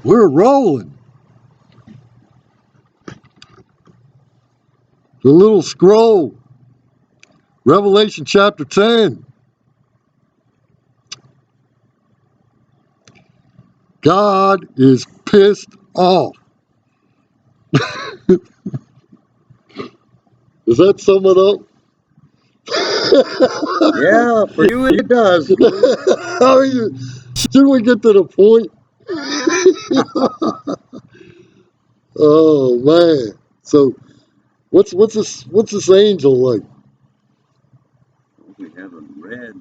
We're rolling. The little scroll. Revelation chapter 10. God is pissed off. Does that sum it up? Yeah, for you it does. How are you? Should we get to the point? Oh man. So what's this angel like? We haven't read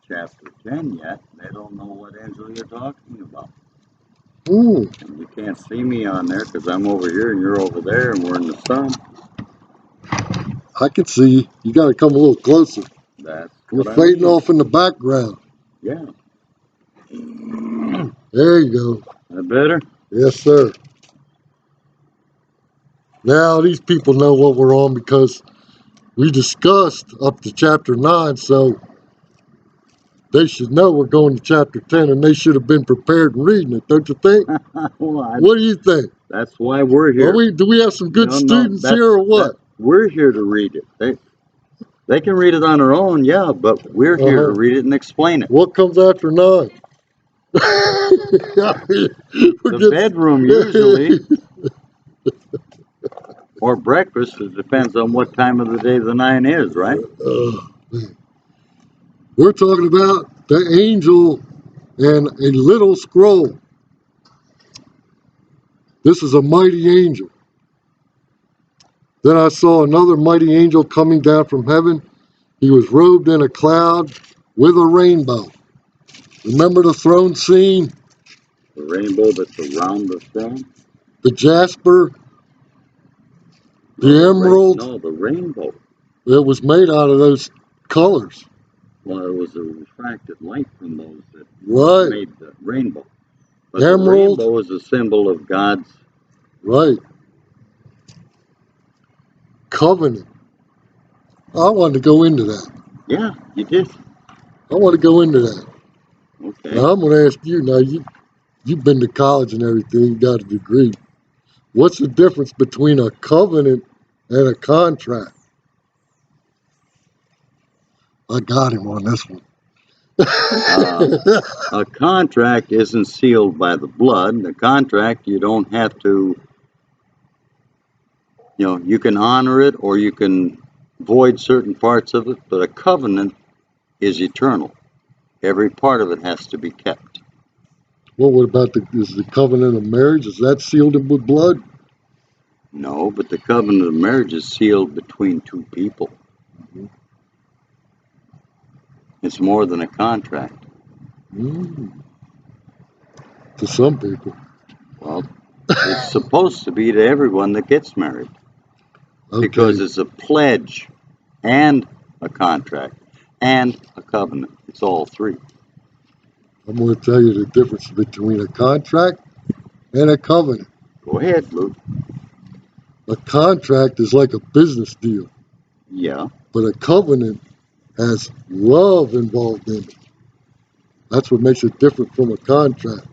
chapter 10 yet. They don't know what angel you're talking about. Ooh, And you can't see me on there because I'm over here and you're over there and we're in the sun. I can see you. You gotta come a little closer. That's You're what I fading mean. off in the background. Yeah. There you go. That better? Yes, sir. Now these people know what we're on because we discussed up to chapter 9, so they should know we're going to chapter 10, and they should have been prepared and reading it, don't you think? Well, What do you think? that's why we're here. Do we have some good students here or what? We're here to read it. They can read it on their own, yeah, but we're here to read it and explain it. What comes after 9? The bedroom usually, or breakfast. It depends on what time of the day the 9 is, right? We're talking about the angel and a little scroll. This is a mighty angel. Then I saw another mighty angel coming down from heaven. He was robed in a cloud with a rainbow. Remember the throne scene? The rainbow that's around the throne. The jasper, the emerald. No, the rainbow. It was made out of those colors. Well, it was a refracted light from those that Right. made the rainbow. But Emerald. the rainbow is a symbol of God's. Right. Covenant. I wanted to go into that. Yeah, you did. I want to go into that. Okay. Now I'm going to ask you. Now you've been to college and everything. You got a degree. What's the difference between a covenant and a contract? I got him on this one. A contract isn't sealed by the blood. The contract, you don't have to, you can honor it or you can void certain parts of it, but a covenant is eternal. Every part of it has to be kept. Well, what about is the covenant of marriage? Is that sealed with blood? No, but the covenant of marriage is sealed between two people. Mm-hmm. It's more than a contract. To some people. Well, it's supposed to be to everyone that gets married. Okay. Because it's a pledge and a contract and a covenant. It's all three. I'm going to tell you the difference between a contract and a covenant. Go ahead, Luke. A contract is like a business deal. Yeah. But a covenant has love involved in it. That's what makes it different from a contract.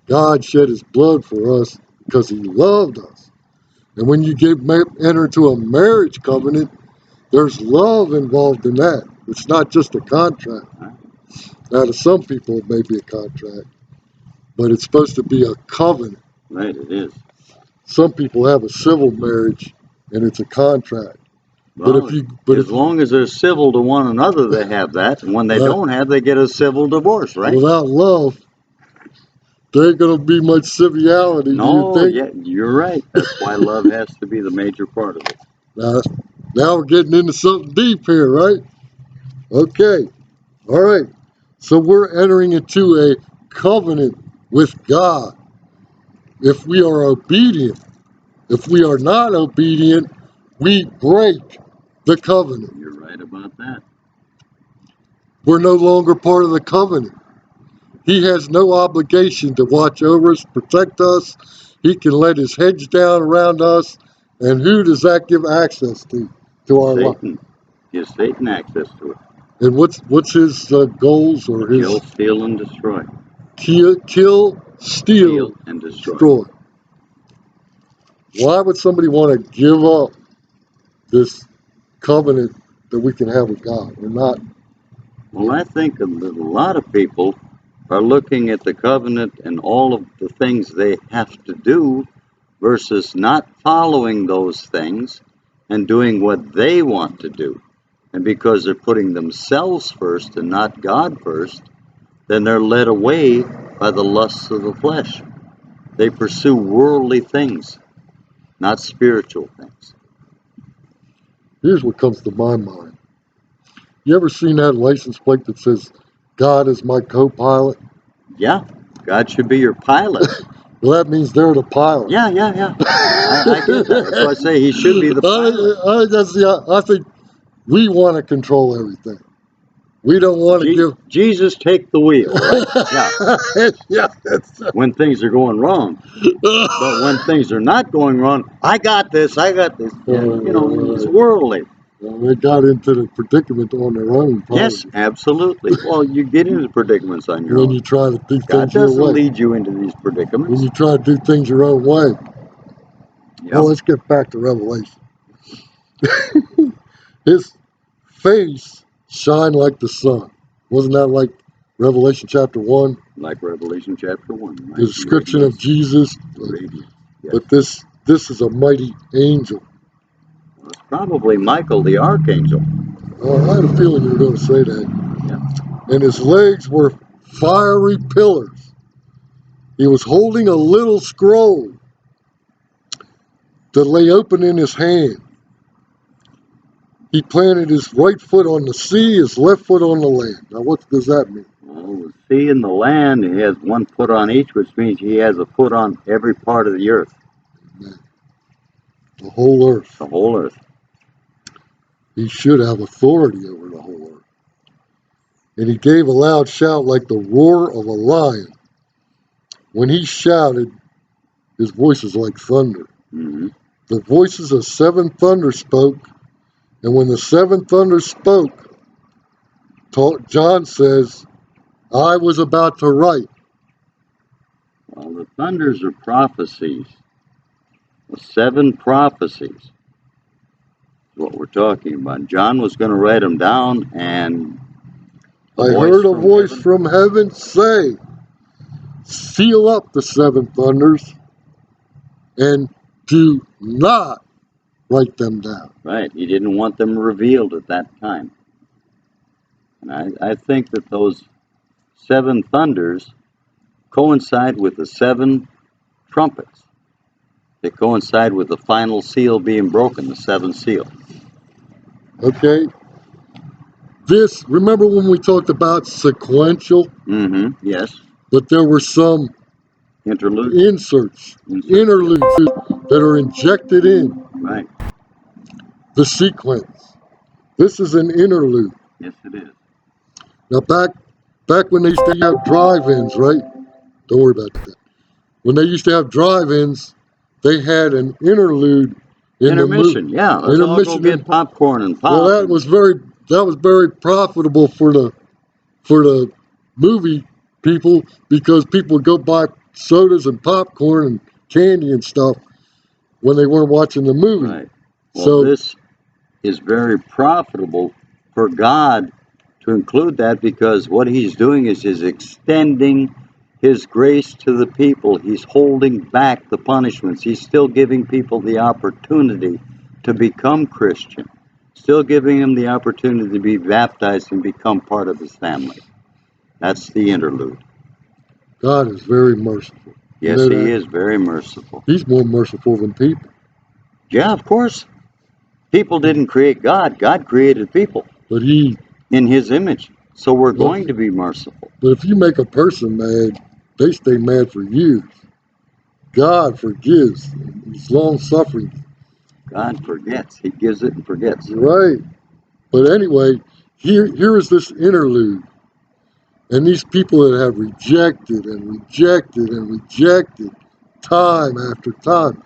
God shed his blood for us because he loved us. And when you enter into a marriage covenant, there's love involved in that. It's not just a contract. Now, to some people, it may be a contract, but it's supposed to be a covenant. Right, it is. Some people have a civil marriage, and it's a contract. Well, as long as they're civil to one another, they have that. And when they don't have, they get a civil divorce, right? Without love, there ain't going to be much civility. No, yeah, you're right. That's why love has to be the major part of it. Now we're getting into something deep here, right? Okay. All right. So we're entering into a covenant with God. If we are obedient, if we are not obedient, we break the covenant. You're right about that. We're no longer part of the covenant. He has no obligation to watch over us, protect us. He can let his hedge down around us. And who does that give access to our life? Satan. Gives Satan access to it. And what's his goals or his? Kill, steal, and destroy. Kill, steal, and destroy. Why would somebody want to give up this covenant that we can have with God? We're not. Well, I think that a lot of people are looking at the covenant and all of the things they have to do versus not following those things and doing what they want to do. And because they're putting themselves first and not God first, then they're led away by the lusts of the flesh. They pursue worldly things, not spiritual things. Here's what comes to my mind. You ever seen that license plate that says, God is my co-pilot? Yeah, God should be your pilot. Well, that means they're the pilot. Yeah. I get that. That's why I say he should be the pilot. I think we want to control everything. We don't want to give. Jesus, take the wheel, right? Yeah. Yeah, that's When things are going wrong. But when things are not going wrong, I got this. And, it's worldly. They got into the predicament on their own, probably. Yes, absolutely. Well, you get into predicaments on your When own. you try to do God things your doesn't way. lead you into these When predicaments. you try to do things your own way. Yep. Well, let's get back to Revelation. His face shined like the sun. Wasn't that like Revelation chapter 1? Like Revelation chapter 1. The description of Jesus. Radiant. Yes. But this is a mighty angel. Well, it's probably Michael the archangel. I had a feeling you were going to say that. Yeah. And his legs were fiery pillars. He was holding a little scroll that lay open in his hand. He planted his right foot on the sea, his left foot on the land. Now, what does that mean? Well, the sea and the land, he has one foot on each, which means he has a foot on every part of the earth. Amen. The whole earth. The whole earth. He should have authority over the whole earth. And he gave a loud shout like the roar of a lion. When he shouted, his voice was like thunder. Mm-hmm. The voices of seven thunders spoke, and when the seven thunders spoke, John says, I was about to write. Well, the thunders are prophecies. The 7 prophecies is what we're talking about. John was going to write them down, and I heard a voice from heaven say, seal up the 7 thunders and do not write them down. Right. He didn't want them revealed at that time. And I think that those 7 thunders coincide with the 7 trumpets. They coincide with the final seal being broken, the 7th seal. Okay? Remember when we talked about sequential? Mm-hmm. Yes. But there were some interludes that are injected in. Right. The sequence. This is an interlude. Yes, it is. Now back when they used to have drive-ins, right? Don't worry about that. When they used to have drive-ins, they had an interlude in intermission. Yeah, let's all go get popcorn and pop. Well, that was very profitable for the movie people, because people would go buy sodas and popcorn and candy and stuff when they weren't watching the movie. Right. Well, this is very profitable for God to include that, because what he's doing is he's extending his grace to the people. He's holding back the punishments. He's still giving people the opportunity to become Christian, still giving them the opportunity to be baptized and become part of his family. That's the interlude. God is very merciful. Yes, he is very merciful. He's more merciful than people. Yeah, of course. People didn't create God. God created people. But in his image. So we're going to be merciful. But if you make a person mad, they stay mad for years. God forgives. He's long-suffering. God forgets. He gives it and forgets. Right. But anyway, here is this interlude. And these people that have rejected and rejected and rejected time after time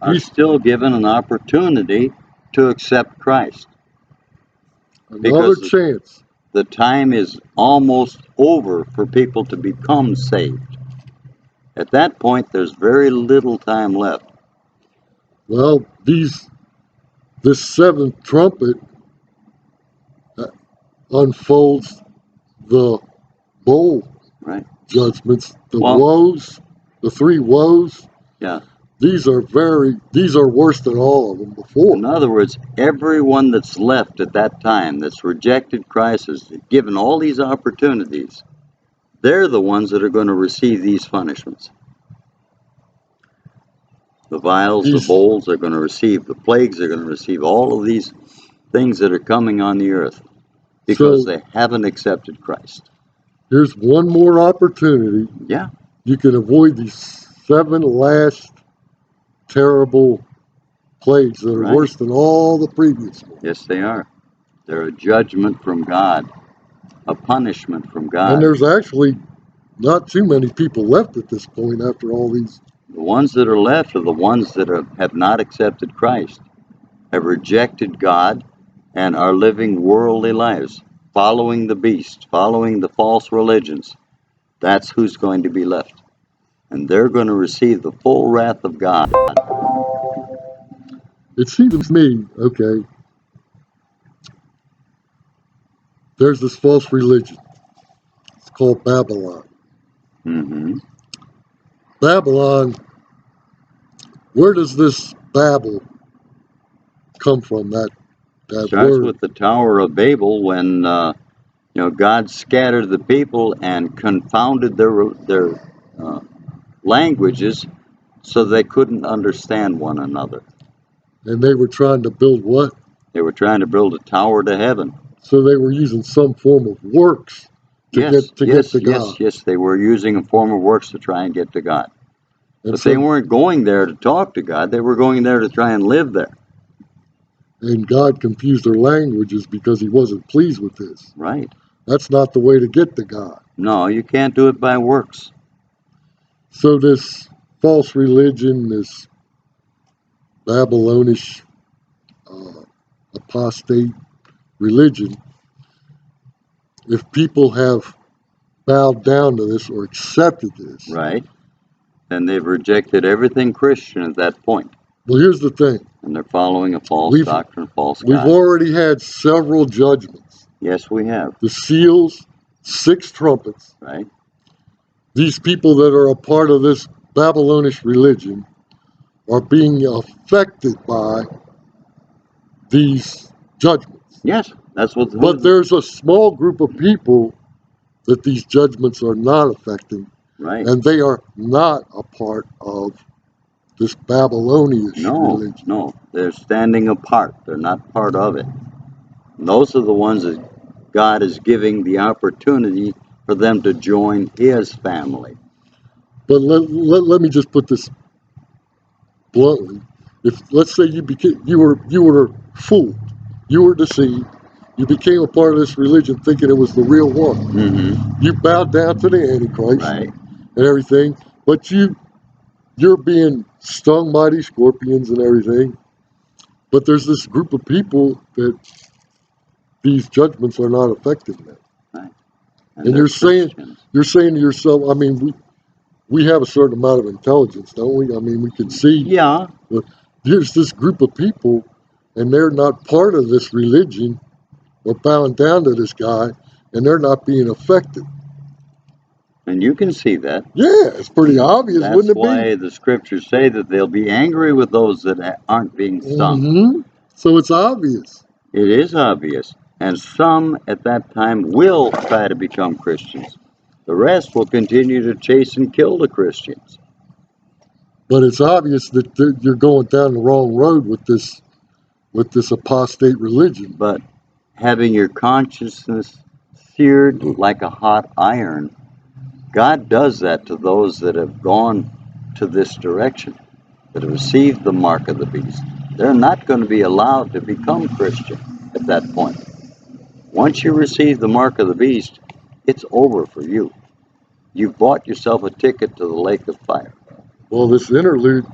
are still given an opportunity to accept Christ. Another chance. The time is almost over for people to become saved. At that point, there's very little time left. Well, this seventh trumpet uh, unfolds the bowl Right. judgments, the Well, woes, the three woes. yeah. These are worse than all of them before. In other words, everyone that's left at that time that's rejected Christ is given all these opportunities. They're the ones that are going to receive these punishments. The vials, the These bowls, are going to receive the plagues, they're going to receive all of these things that are coming on the earth because so they haven't accepted Christ. here's one more opportunity. Yeah, You can avoid these 7 last terrible plagues that are right. worse than all the previous ones. Yes, they are. They're a judgment from God, a punishment from And God. there's actually not too many people left at this point after all these. The ones that are left are the ones that have not accepted Christ, have rejected God, and are living worldly lives, following the beast, following the false religions. That's who's going to be left. And they're going to receive the full wrath of God. It seems to me, okay, there's this false religion. It's called Babylon. Mm-hmm. Babylon, where does this Babel come from? That Starts word. with the Tower of Babel when God scattered the people and confounded their languages so they couldn't understand one another. And they were trying to build what? They were trying to build a tower to heaven. So they were using some form of works to Yes, get yes, to yes, God. yes. They were using a form of works to try and get to God. And But they weren't going there to talk to God. They were going there to try and live there. and God confused their languages because he wasn't pleased with this. Right. That's not the way to get to God. No, you can't do it by works. So this false religion, this Babylonish uh, apostate religion, if people have bowed down to this or accepted this, Right. And they've rejected everything Christian at that point. well, here's the thing. And they're following a false We've doctrine, false we've God. already had several judgments. Yes, we have. The seals, 6 trumpets. Right. These people that are a part of this Babylonish religion are being affected by these judgments. Yes, that's what. But there's a small group of people that these judgments are not affecting, Right. and they are not a part of this Babylonish religion. No, they're standing apart. They're not part of it. And those are the ones that God is giving the opportunity for them to join His family. But let me just put this bluntly. If let's say you were fooled, you were deceived, you became a part of this religion thinking it was the real one. Mm-hmm. You bowed down to the Antichrist Right. and everything, but you're being stung by these scorpions and everything. But there's this group of people that these judgments are not affecting them. Right. And they're you're saying to yourself, I mean, we have a certain amount of intelligence, don't we? I mean, we can see. Yeah. There's this group of people, and they're not part of this religion or bowing down to this guy, and they're not being affected. And you can see that. Yeah, it's pretty obvious, That's wouldn't it why the scriptures say that they'll be angry with those that aren't being be? stung. Mm-hmm. So it's obvious. It is obvious. And some at that time will try to become Christians. The rest will continue to chase and kill the Christians. But it's obvious that you're going down the wrong road with this apostate religion. But having your consciousness seared like a hot iron, God does that to those that have gone to this direction, that have received the mark of the beast. They're not going to be allowed to become Christian at that point. Once you receive the mark of the beast, it's over for you. You've bought yourself a ticket to the lake of fire. Well, this interlude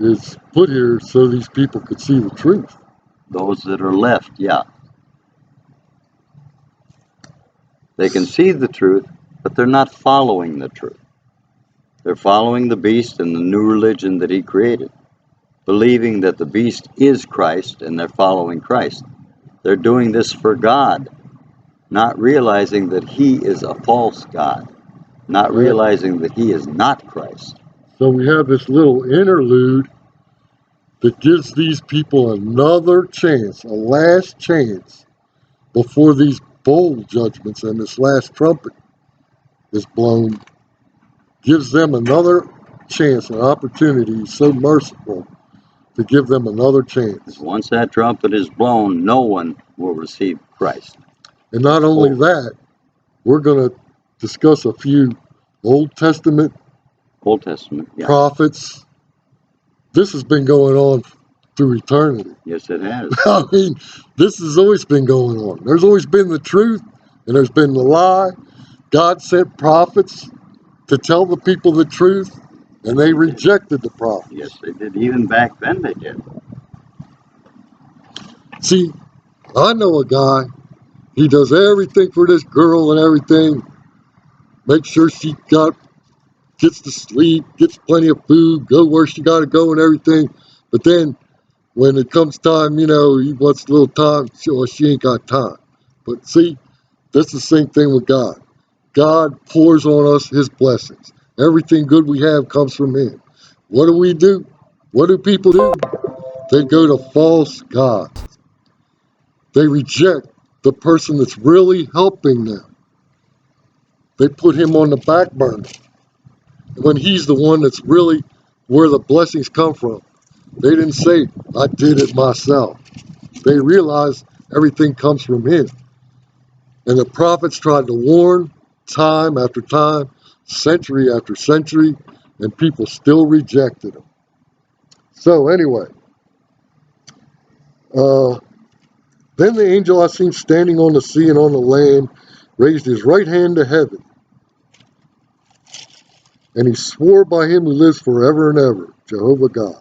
is put here so these people could see the truth. Those that are left, yeah. They can see the truth, but they're not following the truth. They're following the beast and the new religion that he created, believing that the beast is Christ and they're following Christ. They're doing this for God, not realizing that he is a false God, not Right? realizing that he is not Christ. So we have this little interlude that gives these people another chance, a last chance, before these bowl judgments and this last trumpet is blown, gives them another chance, an opportunity. He's so merciful to give them another chance. Once that trumpet is blown, no one will receive Christ. And not only Over. that, we're going to discuss a few Old Testament Old Testament, yeah. prophets. This has been going on through eternity. Yes, it has. I mean, this has always been going on. There's always been the truth and there's been the lie. God sent prophets to tell the people the truth, and they rejected the prophets. Yes, they did. Even back then they did. See, I know a guy, he does everything for this girl and everything, make sure she gets to sleep, gets plenty of food, go where she got to go and everything. But then when it comes time, he wants a little time, she ain't got time. But see, that's the same thing with God. God pours on us his blessings. Everything good we have comes from him. What do? What do people do? They go to false gods. They reject the person that's really helping them. They put him on the back burner when he's the one that's really where the blessings come from. They didn't say, I did it myself. They realized everything comes from him. And the prophets tried to warn time after time, century after century, and people still rejected them. So anyway, then the angel I seen standing on the sea and on the land raised his right hand to heaven, and he swore by him who lives forever and ever, Jehovah God,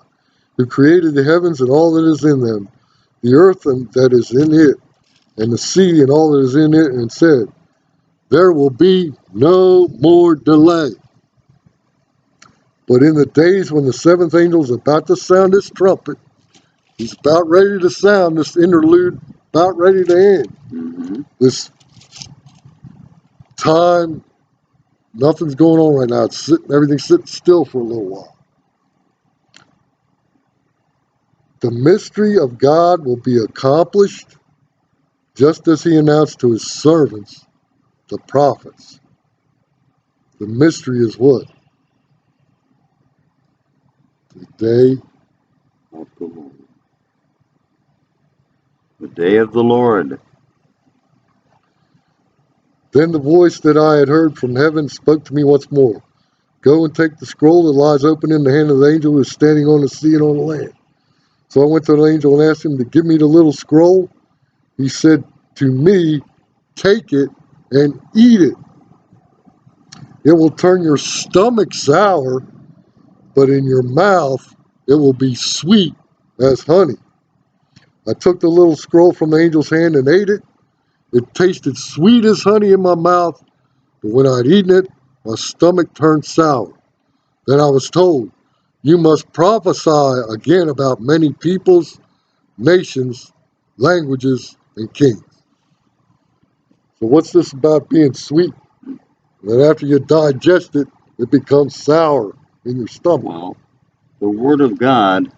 who created the heavens and all that is in them, the earth and that is in it, and the sea and all that is in it, and said, there will be no more delay. But in the days when the seventh angel is about to sound his trumpet, he's about ready to sound this interlude, about ready to end. Mm-hmm. This time, nothing's going on right now. Everything's sitting still for a little while. The mystery of God will be accomplished just as he announced to his servants, the prophets. The mystery is what? The day Of the Lord. The day of the Lord. Then the voice that I had heard from heaven spoke to me once more. Go and take the scroll that lies open in the hand of the angel who is standing on the sea and on the land. So I went to the angel and asked him to give me the little scroll. He said to me, take it and eat it. It will turn your stomach sour, but in your mouth it will be sweet as honey. I took the little scroll from the angel's hand and ate it. It tasted sweet as honey in my mouth, but when I'd eaten it, my stomach turned sour. Then I was told, you must prophesy again about many peoples, nations, languages, and kings. So what's this about being sweet? And then after you digest it, it becomes sour in your stomach. Well, the Word of God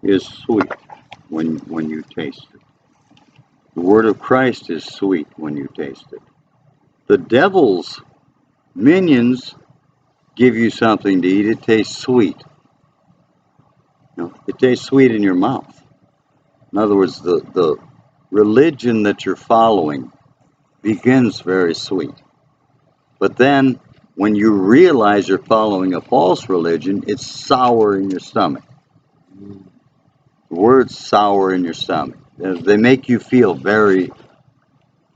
is sweet when you taste it. The Word of Christ is sweet when you taste it. The devil's minions give you something to eat. It tastes sweet. It tastes sweet in your mouth. In other words, the religion that you're following begins very sweet. But then when you realize you're following a false religion, it's sour in your stomach. The word's sour in your stomach. They make you feel very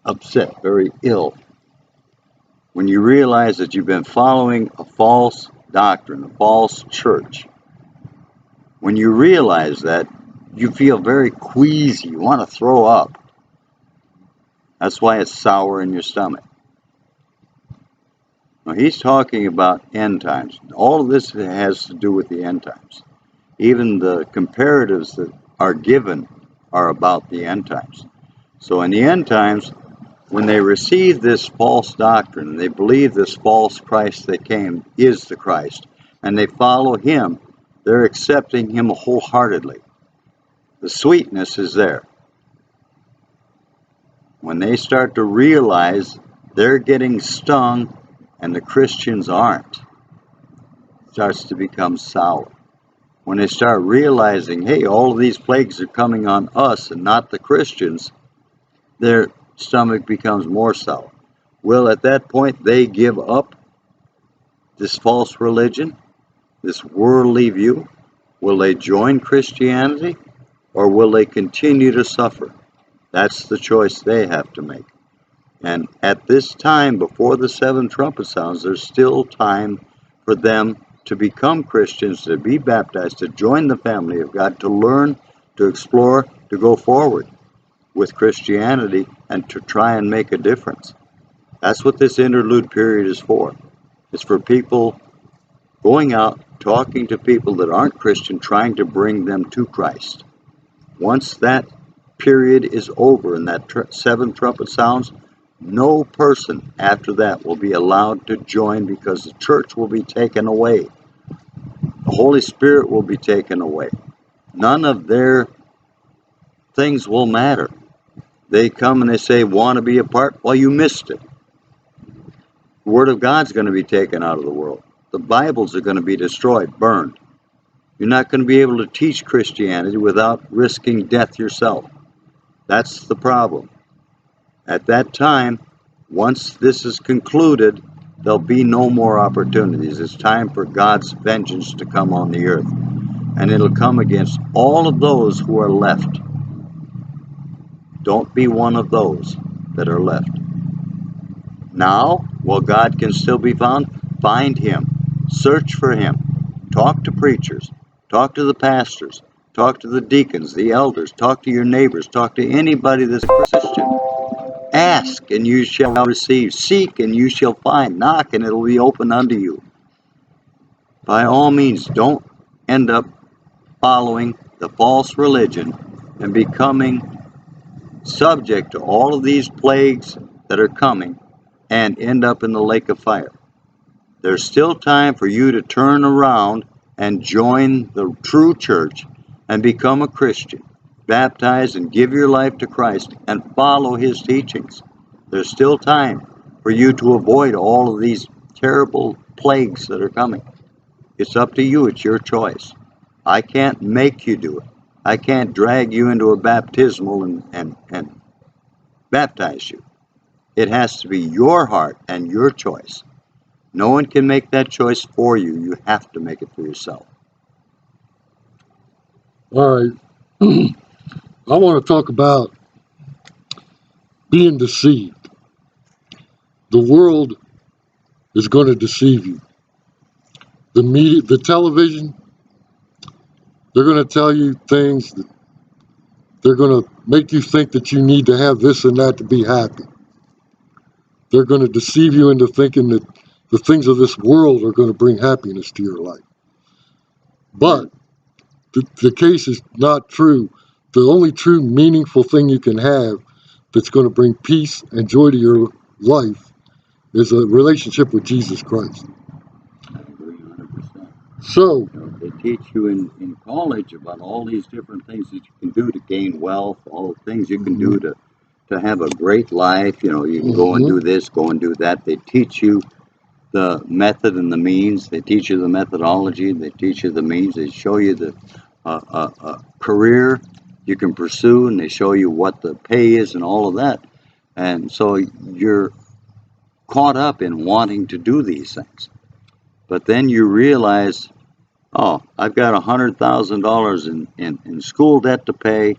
upset, very ill. When you realize that you've been following a false doctrine, a false church, when you realize that, you feel very queasy. You want to throw up. That's why it's sour in your stomach. Now, he's talking about end times. All of this has to do with the end times. Even the comparatives that are given are about the end times. So in the end times, when they receive this false doctrine, they believe this false Christ that came is the Christ, and they follow him, they're accepting him wholeheartedly. The sweetness is there. When they start to realize they're getting stung and the Christians aren't, it starts to become sour. When they start realizing, hey, all of these plagues are coming on us and not the Christians, their stomach becomes more sour. Will at that point they give up this false religion, this worldly view? Will they join Christianity, or will they continue to suffer? That's the choice they have to make. And at this time, before the seven trumpet sounds, there's still time for them to become Christians, to be baptized, to join the family of God, to learn, to explore, to go forward with Christianity, and to try and make a difference. That's what this interlude period is for. It's for people going out, talking to people that aren't Christian, trying to bring them to Christ. Once that period is over and that seventh trumpet sounds, no person after that will be allowed to join, because the church will be taken away. The Holy Spirit will be taken away. None of their things will matter. They come and they say, want to be a part? Well, you missed it. The Word of God's going to be taken out of the world. The Bibles are going to be destroyed, burned. You're not going to be able to teach Christianity without risking death yourself. That's the problem. At that time, once this is concluded, there'll be no more opportunities. It's time for God's vengeance to come on the earth. And it'll come against all of those who are left. Don't be one of those that are left. Now, while God can still be found, find him. Search for him. Talk to preachers. Talk to the pastors. Talk to the deacons, the elders. Talk to your neighbors. Talk to anybody that's Christian. Ask, and you shall receive. Seek, and you shall find. Knock, and it'll be open unto you. By all means, don't end up following the false religion and becoming subject to all of these plagues that are coming and end up in the lake of fire. There's still time for you to turn around and join the true church and become a Christian, baptize and give your life to Christ and follow his teachings. There's still time for you to avoid all of these terrible plagues that are coming. It's up to you. It's your choice. I can't make you do it. I can't drag you into a baptismal and baptize you. It has to be your heart and your choice. No one can make that choice for you. You have to make it for yourself. All right. I want to talk about being deceived. The world is going to deceive you. The media, the television, they're going to tell you things that they're going to make you think that you need to have this and that to be happy. They're going to deceive you into thinking that the things of this world are going to bring happiness to your life. But the case is not true. The only true meaningful thing you can have that's going to bring peace and joy to your life is a relationship with Jesus Christ. I agree 100%. So, They teach you in college about all these different things that you can do to gain wealth, all the things you can do to have a great life. You can go and do this, go and do that. They teach you the method and the means. They teach you the methodology. They teach you the means. They show you the career you can pursue, and they show you what the pay is and all of that. And so you're caught up in wanting to do these things. But then you realize, oh, I've got $100,000 in school debt to pay,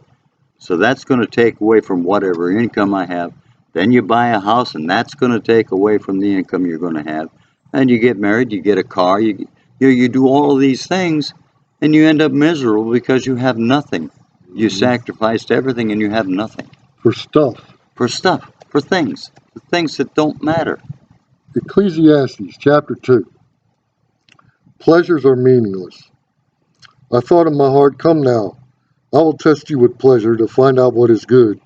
so that's going to take away from whatever income I have. Then you buy a house, and that's going to take away from the income you're going to have. And you get married, you get a car, you do all of these things, and you end up miserable because you have nothing. You sacrificed everything, and you have nothing. for stuff. For stuff, for things that don't matter. Ecclesiastes chapter 2. Pleasures are meaningless. I thought in my heart, come now, I will test you with pleasure to find out what is good,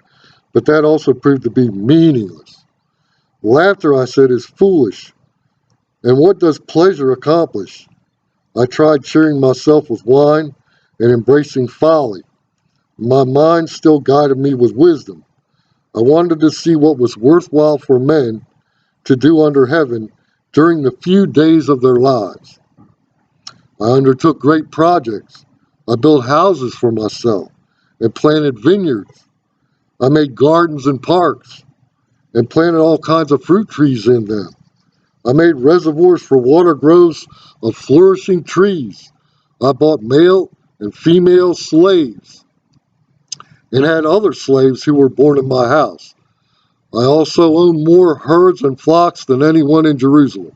but that also proved to be meaningless. Laughter, I said, is foolish. And what does pleasure accomplish? I tried cheering myself with wine and embracing folly. My mind still guided me with wisdom. I wanted to see what was worthwhile for men to do under heaven during the few days of their lives. I undertook great projects. I built houses for myself and planted vineyards. I made gardens and parks and planted all kinds of fruit trees in them. I made reservoirs for water groves of flourishing trees. I bought male and female slaves and had other slaves who were born in my house. I also owned more herds and flocks than anyone in Jerusalem.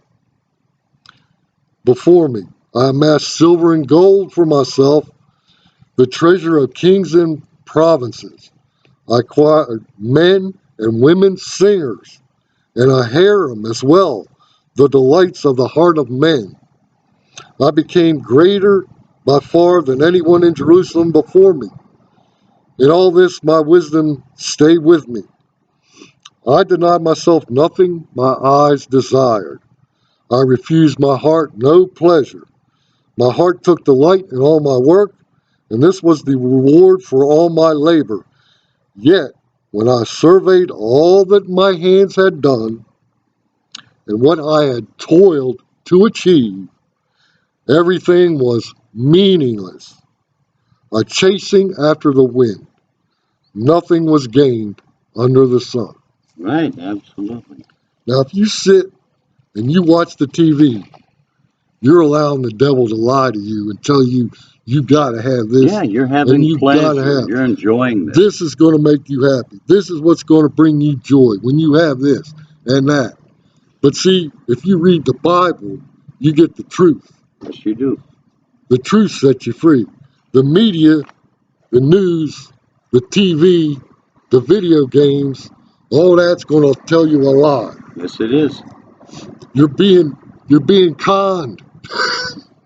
Before me, I amassed silver and gold for myself, the treasure of kings and provinces. I acquired men and women singers, and a harem as well, the delights of the heart of men. I became greater by far than anyone in Jerusalem before me. In all this, my wisdom stayed with me. I denied myself nothing my eyes desired. I refused my heart no pleasure. My heart took delight in all my work, and this was the reward for all my labor. Yet, when I surveyed all that my hands had done and what I had toiled to achieve, everything was meaningless, a chasing after the wind. Nothing was gained under the sun. Right, absolutely. Now, if you sit and you watch the TV, you're allowing the devil to lie to you and tell you you got to have this Yeah, you're and having you got to pleasure. have You're enjoying this. this is going to make you happy. This is what's going to bring you joy when you have this and that. But see, if you read the Bible, you get the truth. Yes, you do. The truth sets you free. The media, the news, the TV, the video games, all that's going to tell you a lie. Yes, it is. You're being conned.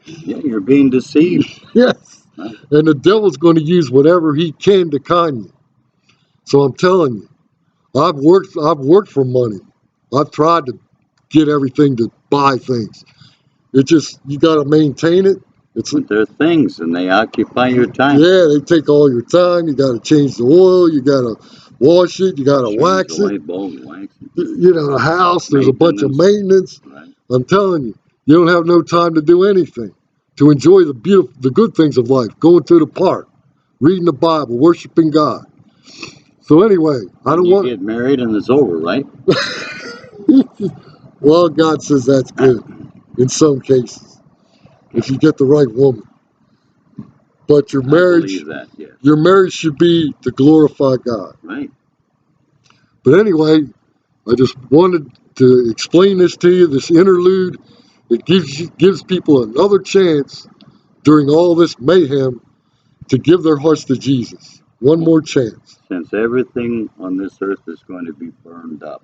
Yeah, you're being deceived. Yes. Right. And the devil's going to use whatever he can to con you. So I'm telling you, I've worked for money. I've tried to get everything to buy things. It just you got to maintain it. It's But they're things and they occupy your time. yeah, they take all your time. You got to change the oil. You got to wash it. You got to Change the wax it. light bulb, wax it, You know, the house. There's a bunch of maintenance. maintenance. Right. I'm telling you, you don't have no time to do anything. To enjoy the good things of life, going to the park, reading the Bible, worshiping God. So anyway, I And don't you want. get married and it's over, right? Well, God says that's good in some cases if you get the right woman. But I believe that, yes. your marriage should be to glorify God. Right. But anyway, I just wanted to explain this to you. This interlude, it gives people another chance during all this mayhem to give their hearts to Jesus. One more chance. Since everything on this earth is going to be burned up,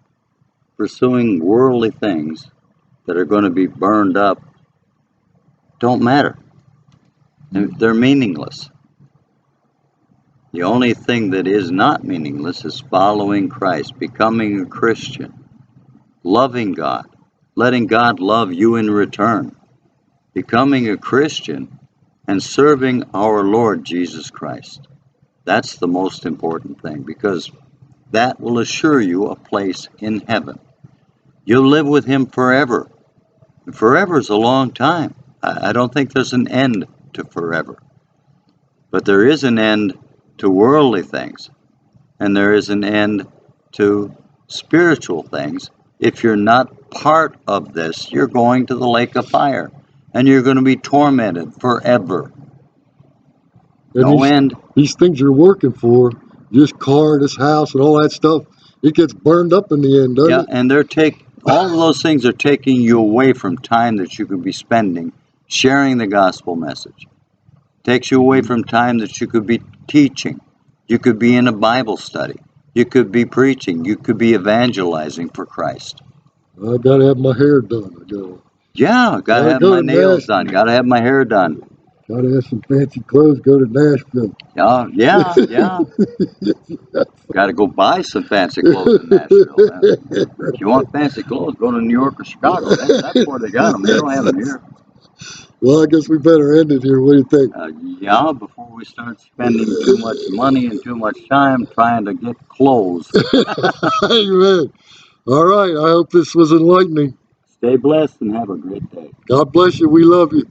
pursuing worldly things that are going to be burned up don't matter. They're meaningless. The only thing that is not meaningless is following Christ, becoming a Christian, loving God, letting God love you in return, becoming a Christian, and serving our Lord Jesus Christ. That's the most important thing because that will assure you a place in heaven. You'll live with Him forever. Forever is a long time. I don't think there's an end to forever. But there is an end to worldly things, and there is an end to spiritual things. If you're not part of this, you're going to the lake of fire, and you're going to be tormented forever. And No end. these things you're working for, this car, this house, and all that stuff, it gets burned up in the end, doesn't Yeah, it? and all of those things are taking you away from time that you could be spending sharing the gospel message. Takes you away from time that you could be teaching. You could be in a Bible study. You could be preaching. You could be evangelizing for Christ. I gotta have my hair done. Yeah, gotta Gotta have go my to nails done. Nashville. Gotta have my hair done. Gotta have some fancy clothes. Go to Nashville. Yeah, yeah, yeah. Gotta go buy some fancy clothes in Nashville. If you want fancy clothes, go to New York or Chicago. That's where they got them. They don't have them here. Well, I guess we better end it here. What do you think? Yeah, before we start spending too much money and too much time trying to get clothes. Amen. All right. I hope this was enlightening. Stay blessed and have a great day. God bless you. We love you.